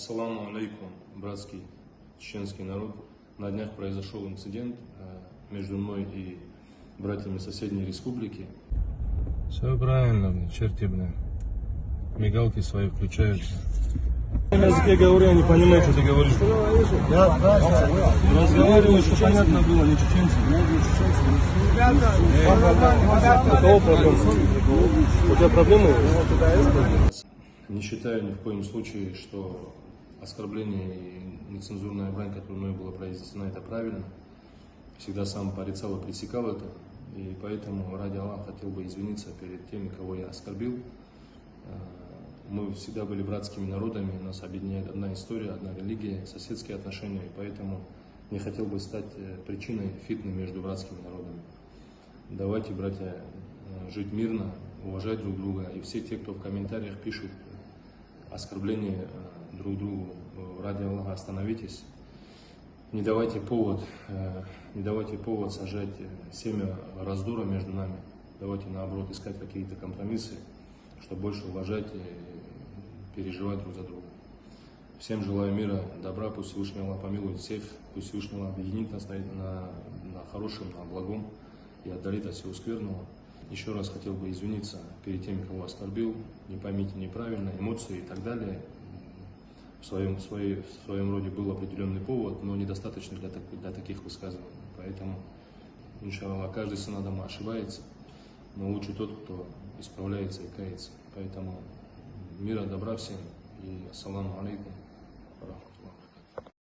Ассаламу алейкум, братский чеченский народ. На днях произошел инцидент между мной и братьями соседней республики. Все правильно, черти, блин. Мигалки свои включаются. На языке говорю, я не понимаю, что ты говоришь. Разговариваю, что понятно было, не чеченцы. У кого проблемы? У тебя проблемы? Не считаю ни в коем случае, что оскорбление и нецензурная брань, которая мной была произнесена, это правильно. Всегда сам порицал и пресекал это. И поэтому ради Аллаха хотел бы извиниться перед теми, кого я оскорбил. Мы всегда были братскими народами, нас объединяет одна история, одна религия, соседские отношения, и поэтому не хотел бы стать причиной фитны между братскими народами. Давайте, братья, жить мирно, уважать друг друга, и все те, кто в комментариях пишут оскорбления друг другу, ради Аллаха остановитесь. Не давайте повод сажать семя раздора между нами. Давайте, наоборот, искать какие-то компромиссы, чтобы больше уважать и переживать друг за друга. Всем желаю мира, добра, пусть Всевышний Аллах помилует всех, пусть Всевышний Аллах объединит нас на хорошем, на благом и отдалит от всего скверного. Еще раз хотел бы извиниться перед теми, кого оскорбил, не поймите неправильно, эмоции и так далее. В своем роде был определенный повод, но недостаточно для таких высказываний. Поэтому, иншаллах, каждый сын Адама ошибается, но лучше тот, кто исправляется и кается. Поэтому мира, добра всем и ассаламу алейкум.